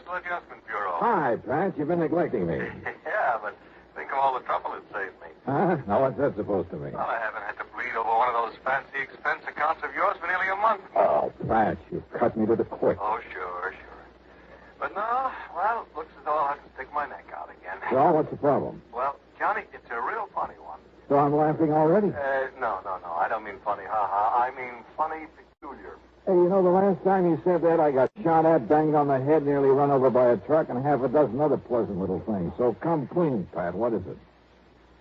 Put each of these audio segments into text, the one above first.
Universal Adjustment Bureau. Hi, Pat. You've been neglecting me. Yeah, but think of all the trouble it saved me. Huh? Now, what's that supposed to mean? Well, I haven't had to bleed over one of those fancy expense accounts of yours for nearly a month. Oh, Pat, you've cut me to the quick. Oh, sure. But no, well, looks as though I'll have to stick my neck out again. So, what's the problem? Well, Johnny, it's a real funny one. So I'm laughing already? No. I don't mean funny, ha-ha. I mean funny, peculiar. Hey, you know, the last time you said that, I got shot at, banged on the head, nearly run over by a truck, and half a dozen other pleasant little things. So come clean, Pat. What is it?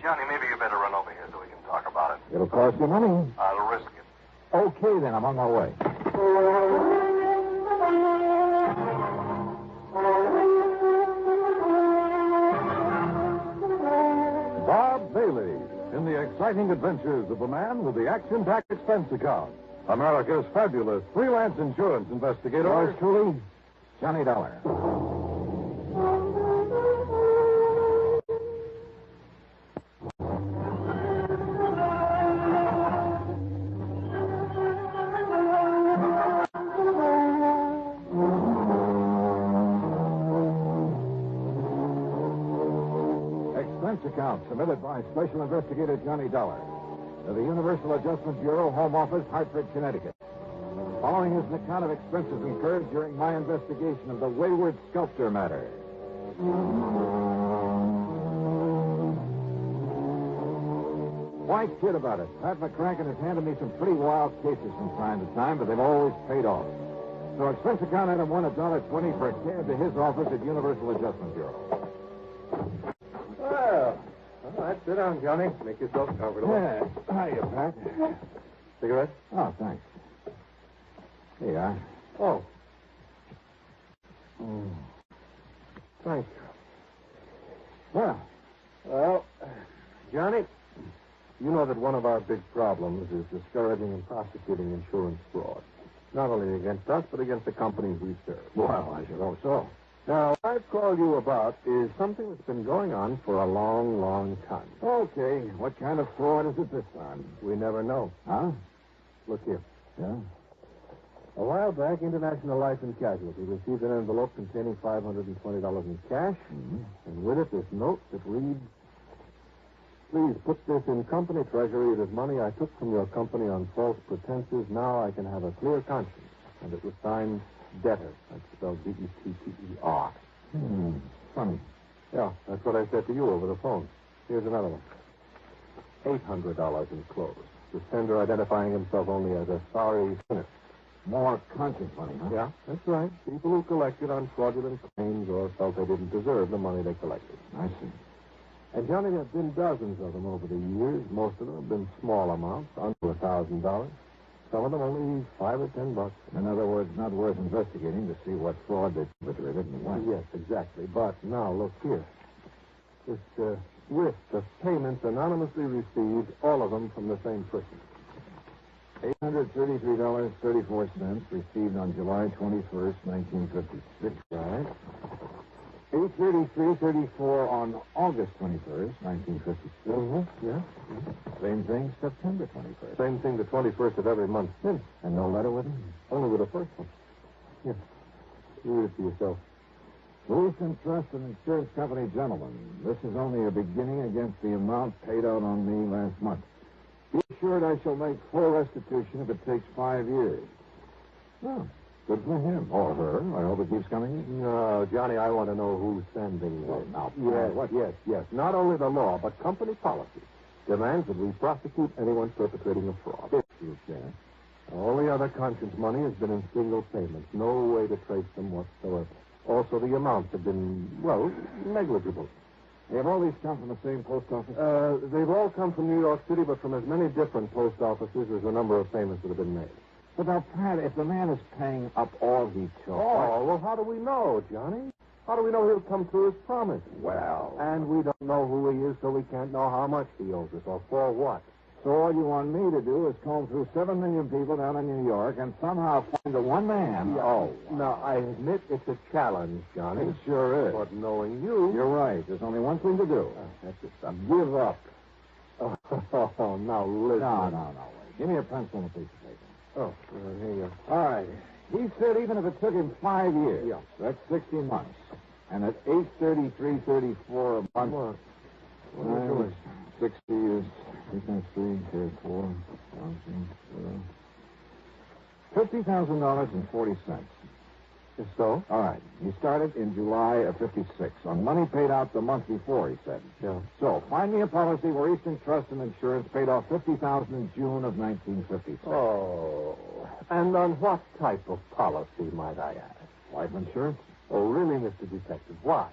Johnny, maybe you better run over here so we can talk about it. It'll cost you money. I'll risk it. Okay, then. I'm on my way. Bob Bailey in the exciting adventures of the man with the action-packed expense account. America's fabulous freelance insurance investigator. Yours truly, Johnny Dollar. Expense account submitted by Special Investigator Johnny Dollar to the Universal Adjustment Bureau, Home Office, Hartford, Connecticut. Following is an account of expenses incurred during my investigation of the Wayward Sculptor matter. Why kid about it? Pat McCracken has handed me some pretty wild cases from time to time, but they've always paid off. So expense account item $1.20 for a cab to his office at Universal Adjustment Bureau. Well, all right, sit down, Johnny. Make yourself comfortable. Yeah. Hiya, Pat. Cigarette? Oh, thanks. Here you are. Oh. Thank you. Well, Johnny, you know that one of our big problems is discouraging and prosecuting insurance fraud. Not only against us, but against the companies we serve. Well, I should hope so. Now, what I've called you about is something that's been going on for a long, long time. Okay. What kind of fraud is it this time? We never know. Huh? Look here. Yeah? A while back, International Life and Casualty received an envelope containing $520 in cash, and with it this note that reads, "Please put this in company treasury. It is money I took from your company on false pretenses. Now I can have a clear conscience." And it was signed Debtor. That's spelled D-E-T-T-E-R. Funny. Yeah, that's what I said to you over the phone. Here's another one. $800 enclosed. The sender identifying himself only as a sorry sinner. More conscience money, huh? Yeah, that's right. People who collected on fraudulent claims or felt they didn't deserve the money they collected. I see. And, Johnny, there have been dozens of them over the years. Most of them have been small amounts, under $1,000. Some of them only $5 or $10. In other words, not worth investigating to see what fraud they perpetrated and when. Yes, exactly. But now, look here. This list of payments anonymously received, all of them from the same person. $833.34 received on July 21st, 1956. Right. $833.34 on August 21st, 1956. Yeah. Same thing, September 21st. Same thing the 21st of every month since. And no letter with him? Only with the first one. Here. You read it to yourself. Wilson Trust and Insurance Company, gentlemen. This is only a beginning against the amount paid out on me last month. Be assured I shall make full restitution if it takes 5 years. Well, good for him. Or her. I hope it keeps coming in. No, Johnny, I want to know who's sending this. Well, now, yes, what? Yes. Not only the law, but company policy demands that we prosecute anyone perpetrating a fraud. If you can. All the other conscience money has been in single payments. No way to trace them whatsoever. Also, the amounts have been, well, negligible. Have all these come from the same post office? They've all come from New York City, but from as many different post offices as the number of payments that have been made. But now, Pat, if the man is paying up all he took... Oh, well, how do we know, Johnny? How do we know he'll come through his promise? Well... And we don't know who he is, so we can't know how much he owes us or for what. So all you want me to do is comb through 7 million people down in New York and somehow find the one man... Yeah. Oh. Now, I admit it's a challenge, Johnny. It sure is. But knowing you... You're right. There's only one thing to do. That's it. Give up. Oh, now listen. No. Wait. Give me a pencil and a piece of paper. Oh, here you go. All right. He said even if it took him 5 years, Yeah. that's 60 months. And at 833.34 a month. What? What are you Well, doing? 60 is 3 times 3, 4, $50,000.40. Just so? All right. He started in July of 56 on money paid out the month before, he said. Yeah. So, find me a policy where Eastern Trust and Insurance paid off $50,000 in June of 1956. Oh. And on what type of policy, might I ask? Life insurance? Oh, really, Mr. Detective? Why?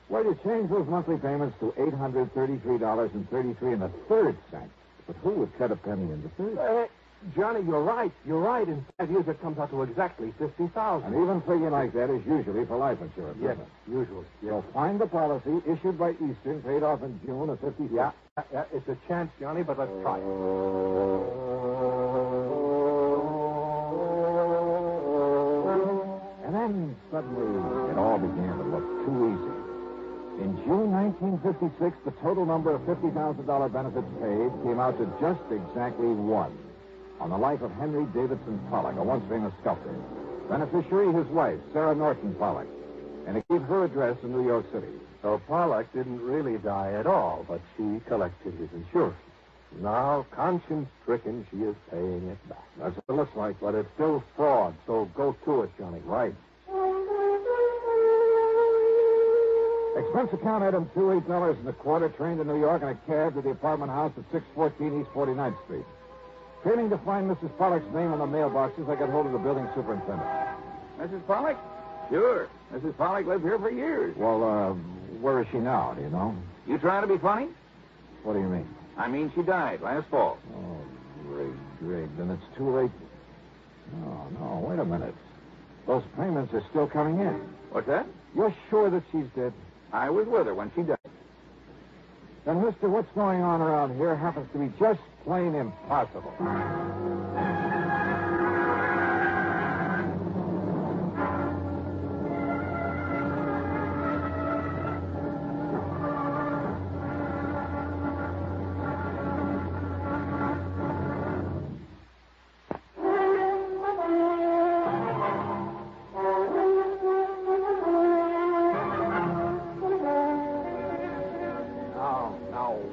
Well, you change those monthly payments to $833.33 and a third cent. But who would cut a penny in the third? Johnny, you're right. You're right. In 5 years, it comes out to exactly $50,000. An even figure like that is usually for life insurance, Yes, isn't it? usually. Yes. So find the policy issued by Eastern, paid off in June of 56. Yeah, it's a chance, Johnny, but let's try it. And then suddenly it all began to look too easy. In June 1956, the total number of $50,000 benefits paid came out to just exactly one. On the life of Henry Davidson Pollock, a once famous sculptor. Beneficiary, his wife, Sarah Norton Pollock. And it gave her address in New York City. So Pollock didn't really die at all, but she collected his insurance. Now, conscience-stricken, she is paying it back. That's what it looks like. But it's still fraud, so go to it, Johnny. Right. Expense account item $8.25, train to New York in a cab to the apartment house at 614 East 49th Street. Failing to find Mrs. Pollock's name on the mailboxes, I got hold of the building superintendent. Mrs. Pollock? Sure. Mrs. Pollock lived here for years. Well, where is she now, do you know? You trying to be funny? What do you mean? I mean, she died last fall. Oh, great. Then it's too late. No, wait a minute. Those payments are still coming in. What's that? You're sure that she's dead? I was with her when she died. Then, mister, what's going on around here happens to be just plain impossible.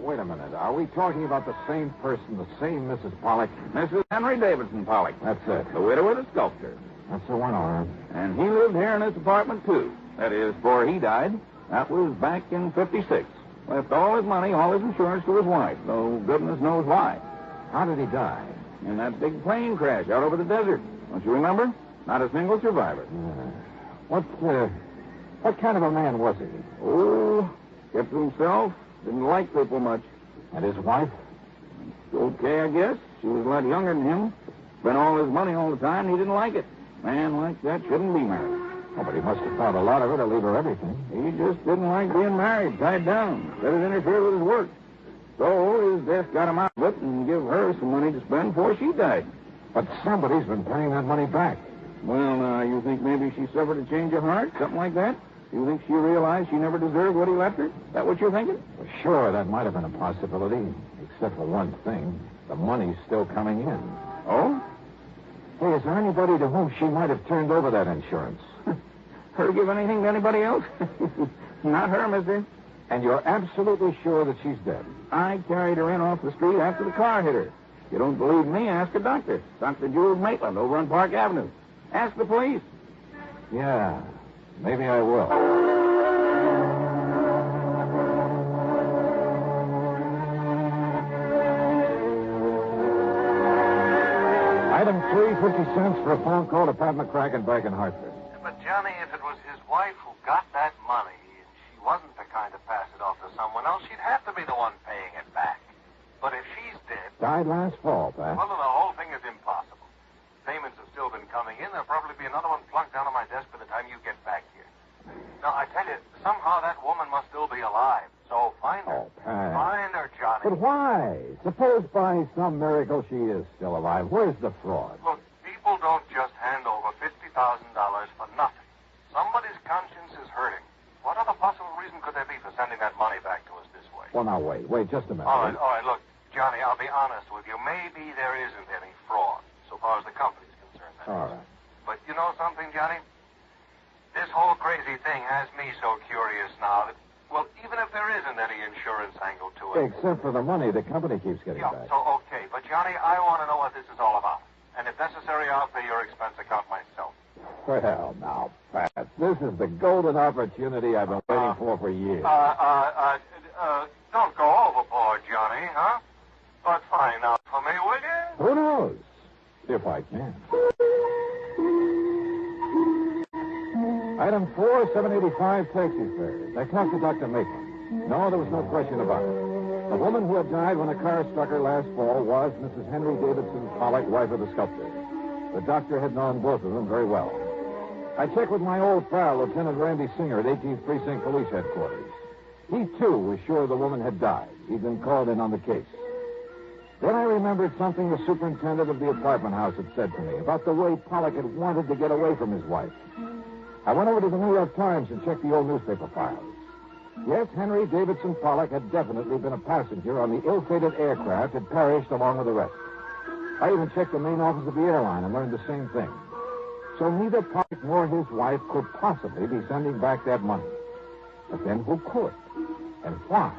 Wait a minute. Are we talking about the same person, the same Mrs. Pollock? Mrs. Henry Davidson Pollock. That's it. The widow of the sculptor. That's the one, all right. And he lived here in this apartment, too. That is, before he died. That was back in 56. Left all his money, all his insurance to his wife, though goodness knows why. How did he die? In that big plane crash out over the desert. Don't you remember? Not a single survivor. What kind of a man was he? Oh, kept to himself. Didn't like people much. And his wife? Okay, I guess. She was a lot younger than him. Spent all his money all the time, and he didn't like it. Man like that shouldn't be married. Oh, but he must have thought a lot of her to leave her everything. He just didn't like being married, tied down. Said it interfered with his work. So his death got him out of it and give her some money to spend before she died. But somebody's been paying that money back. Well, now, you think maybe she suffered a change of heart? Something like that? You think she realized she never deserved what he left her? Is that what you're thinking? Well, sure, that might have been a possibility. Except for one thing. The money's still coming in. Oh? Hey, is there anybody to whom she might have turned over that insurance? Her give anything to anybody else? Not her, mister. And you're absolutely sure that she's dead? I carried her in off the street after the car hit her. If you don't believe me, ask a doctor. Dr. Jules Maitland over on Park Avenue. Ask the police. Yeah, maybe I will. Item 3, 50 cents for a phone call to Pat McCracken back in Hartford. But, Johnny, if it was his wife who got that money and she wasn't the kind to pass it off to someone else, she'd have to be the one paying it back. But if she's dead... Died last fall, Pat. Well, then the whole thing is impossible. Payments have still been coming in. There'll probably be another one plunked down on my desk by the time you get back here. Now, I tell you, somehow that woman must still be alive. So find her. Oh, Pat. Find her, Johnny. But why? Suppose by some miracle she is still alive. Where's the fraud? Look, people don't just hand over $50,000 for nothing. Somebody's conscience is hurting. What other possible reason could there be for sending that money back to us this way? Well, now, wait just a minute. All right, look, Johnny, I'll be honest with you. Maybe there isn't any fraud, so far as the company's concerned. All right. But, know something, Johnny? This whole crazy thing has me so curious now that, well, even if there isn't any insurance angle to it. Except for the money the company keeps getting Yeah, back. so okay. But, Johnny, I want to know what this is all about. And if necessary, I'll pay your expense account myself. Well, now, Pat, this is the golden opportunity I've been waiting for years. Don't go overboard, Johnny, huh? But find out for me, will you? Who knows? If I can. Item 4, 785 taxi fares. I talked to Dr. Maitland. No, there was no question about it. The woman who had died when a car struck her last fall was Mrs. Henry Davidson Pollock, wife of the sculptor. The doctor had known both of them very well. I checked with my old pal, Lieutenant Randy Singer at 18th Precinct Police Headquarters. He, too, was sure the woman had died. He'd been called in on the case. Then I remembered something the superintendent of the apartment house had said to me about the way Pollock had wanted to get away from his wife. I went over to the New York Times and checked the old newspaper files. Yes, Henry Davidson Pollock had definitely been a passenger on the ill-fated aircraft had perished along with the rest. I even checked the main office of the airline and learned the same thing. So neither Pollock nor his wife could possibly be sending back that money. But then who could? And why?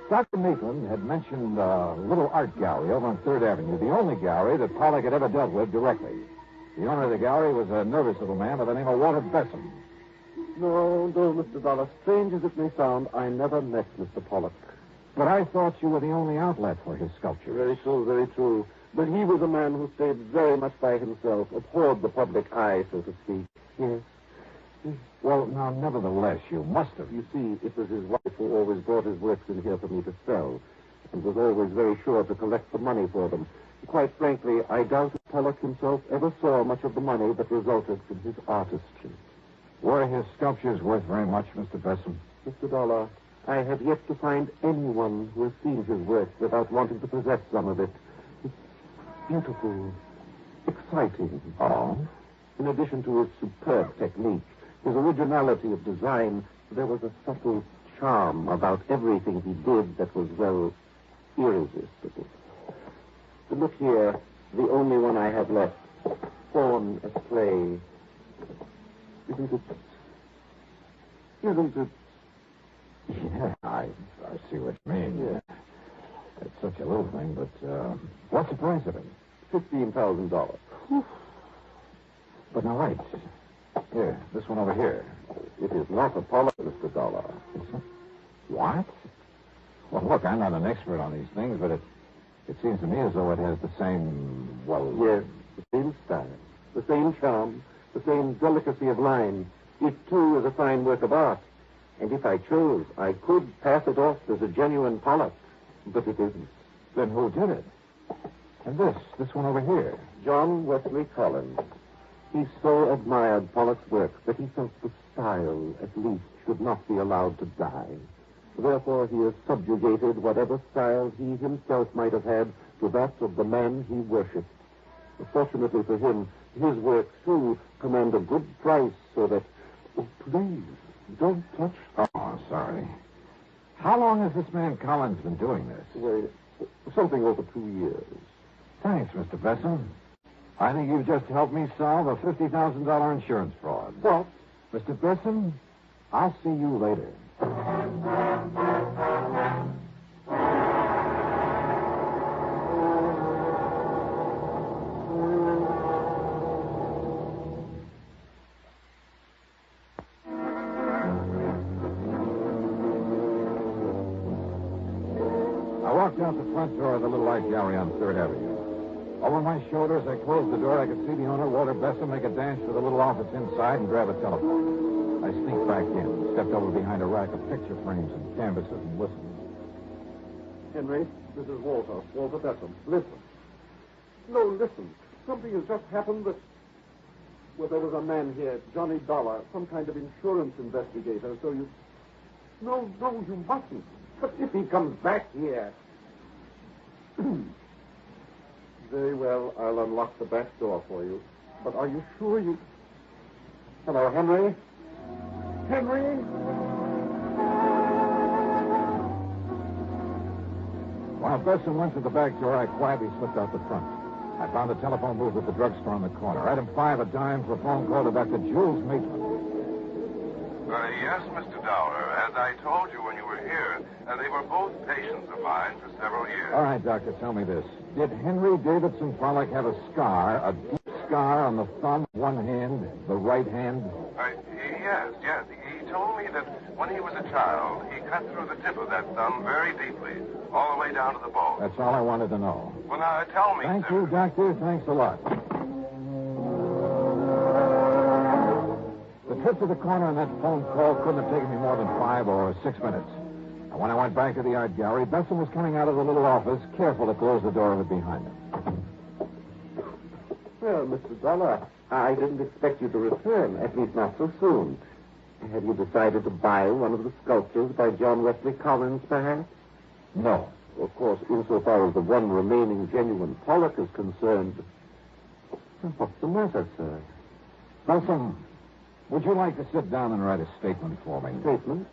Dr. Maitland had mentioned a little art gallery over on 3rd Avenue, the only gallery that Pollock had ever dealt with directly. The owner of the gallery was a nervous little man by the name of Walter Besson. No, Mr. Dollar. Strange as it may sound, I never met Mr. Pollock. But I thought you were the only outlet for his sculpture. Very true, very true. But he was a man who stayed very much by himself, abhorred the public eye, so to speak. Yes. Well, now, nevertheless, you must have. You see, it was his wife who always brought his works in here for me to sell, and was always very sure to collect the money for them. Quite frankly, I doubt if Pollock himself ever saw much of the money that resulted from his artistry. Were his sculptures worth very much, Mr. Besson? Mr. Dollar, I have yet to find anyone who has seen his work without wanting to possess some of it. It's beautiful, exciting. Oh? In addition to his superb technique, his originality of design, there was a subtle charm about everything he did that was, well, irresistible. But look here, the only one I have left, Fawn as clay. Isn't it? Yeah, I see what you mean. Yeah. It's such a little thing, but what's the price of it? $15,000. But now, wait. Here, this one over here. It is not a Pollock, Mr. Dollar. What? Well, look, I'm not an expert on these things, but it seems to me as though it has the same, well... Yes, the same style, the same charm, the same delicacy of line. It, too, is a fine work of art. And if I chose, I could pass it off as a genuine Pollock. But it isn't. Then who did it? And this one over here. John Wesley Collins. He so admired Pollock's work that he felt the style, at least, should not be allowed to die. Therefore, he has subjugated whatever style he himself might have had to that of the man he worshipped. Fortunately for him, his works, too, command a good price so that... Oh, please, don't touch... Oh, sorry. How long has this man Collins been doing this? Well, something over 2 years. Thanks, Mr. Besson. I think you've just helped me solve a $50,000 insurance fraud. What? Mr. Besson, I'll see you later. I walked out the front door of the little art gallery on 3rd Avenue. Over my shoulders, I closed the door. I could see the owner, Walter Besson, make a dash for the little office inside and grab a telephone. I sneaked back in, stepped over behind a rack of picture frames and canvases and listened. Henry, this is Walter Besson. Listen. No, listen. Something has just happened that... Well, there was a man here, Johnny Dollar, some kind of insurance investigator, so you... No, you mustn't. But if he comes back here... Very well, I'll unlock the back door for you. But are you sure you... Hello, Henry? Henry? While Besson went to the back door, I quietly slipped out the front. I found a telephone booth at the drugstore on the corner. Item 5, a dime for a phone call to Dr. Jules Maitland. Yes, Mr. Dollar. As I told you when you were here, they were both patients of mine for several years. All right, Doctor, tell me this. Did Henry Davidson Pollock have a scar, a deep scar on the thumb, one hand, the right hand? Yes. He told me that when he was a child, he cut through the tip of that thumb very deeply, all the way down to the bone. That's all I wanted to know. Well, now, tell me, Thank sir. you, Doctor. Thanks a lot. The trip to the corner on that phone call couldn't have taken me more than 5 or 6 minutes. And when I went back to the art gallery, Besson was coming out of the little office, careful to close the door of it behind him. Well, Mr. Dollar, I didn't expect you to return, at least not so soon. Have you decided to buy one of the sculptures by John Wesley Collins, perhaps? No. Of course, insofar as the one remaining genuine Pollock is concerned. What's the matter, sir? Besson, would you like to sit down and write a statement for me? Statement?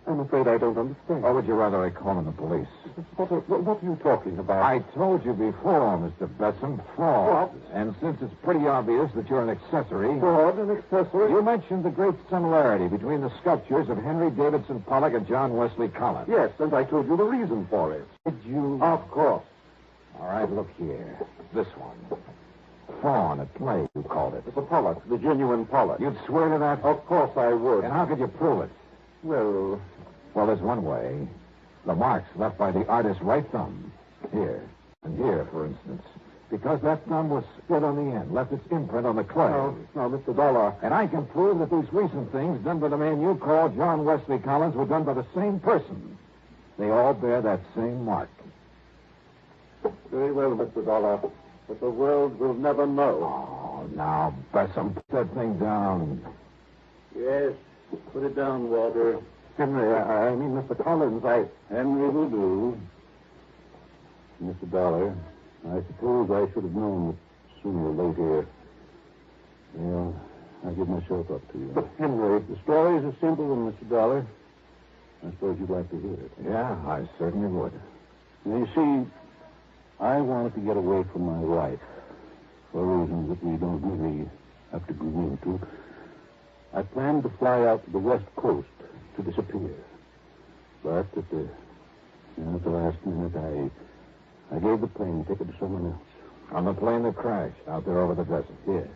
I'm afraid I don't understand. Or would you rather I call in the police? What are you talking about? I told you before, Mr. Besson, fraud. What? And since it's pretty obvious that you're an accessory... Fraud and accessory? You mentioned the great similarity between the sculptures of Henry Davidson Pollock and John Wesley Collins. Yes, and I told you the reason for it. Did you... Of course. All right, look here. This one. Fawn at play, you called it. It's a Pollock, the genuine Pollock. You'd swear to that? Of course I would. And how could you prove it? Well, there's one way. The marks left by the artist's right thumb. Here. And here, for instance. Because that thumb was split on the end, left its imprint on the clay. now, Mr. Dollar. And I can prove that these recent things done by the man you call John Wesley Collins were done by the same person. They all bear that same mark. Very well, Mr. Dollar. But the world will never know. Oh, now, Besson, put that thing down. Yes, put it down, Walter. Henry, I mean, Mr. Collins, Henry will do. Mr. Dollar, I suppose I should have known that sooner or later. Well, I give myself up to you. But, Henry... The story is a simple one, Mr. Dollar. I suppose you'd like to hear it. Yeah, I certainly would. Now, you see, I wanted to get away from my wife for reasons that we don't really have to go into. I planned to fly out to the West Coast to disappear. But at the last minute, I gave the plane ticket to someone else. On the plane that crashed out there over the desert. Yes.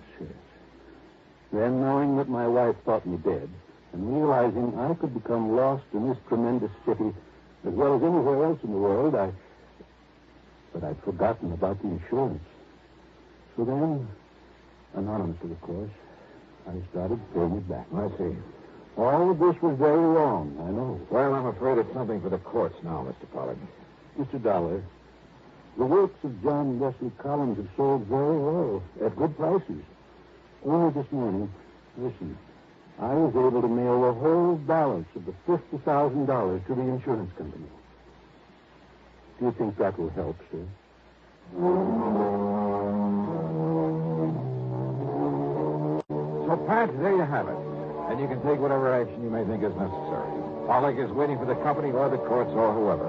Then, knowing that my wife thought me dead, and realizing I could become lost in this tremendous city as well as anywhere else in the world, But I'd forgotten about the insurance. So then, anonymously, of course, I started paying it back. I see. All of this was very wrong, I know. Well, I'm afraid it's something for the courts now, Mr. Pollard. Mr. Dollar, the works of John Wesley Collins have sold very well, at good prices. Only this morning, listen, I was able to mail the whole balance of the $50,000 to the insurance company. Do you think that will help, sir? So, Pat, there you have it. And you can take whatever action you may think is necessary. Pollock is waiting for the company or the courts or whoever.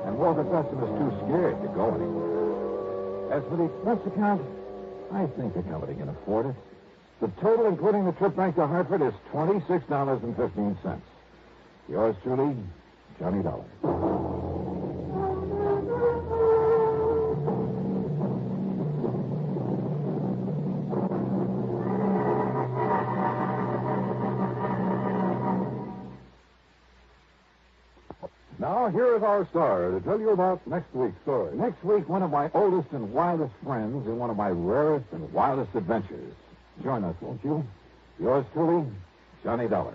And Walter Besson is too scared to go anywhere. As for the expense account, I think the company can afford it. The total, including the trip back to Hartford, is $26.15. Yours truly, Johnny Dollar. Now, here is our star to tell you about next week's story. Next week, one of my oldest and wildest friends in one of my rarest and wildest adventures. Join us, won't you? Yours truly, Johnny Dollar.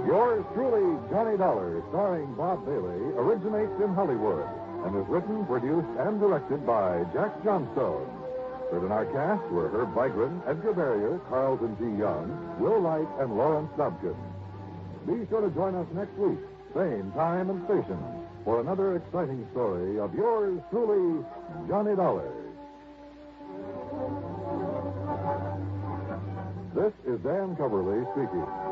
Yours truly, Johnny Dollar, starring Bob Bailey, originates in Hollywood and is written, produced, and directed by Jack Johnstone. Heard in our cast were Herb Vigran, Edgar Barrier, Carlton G. Young, Will Wright, and Lawrence Dobkin. Be sure to join us next week, same time and station, for another exciting story of yours truly, Johnny Dollar. This is Dan Coverly speaking.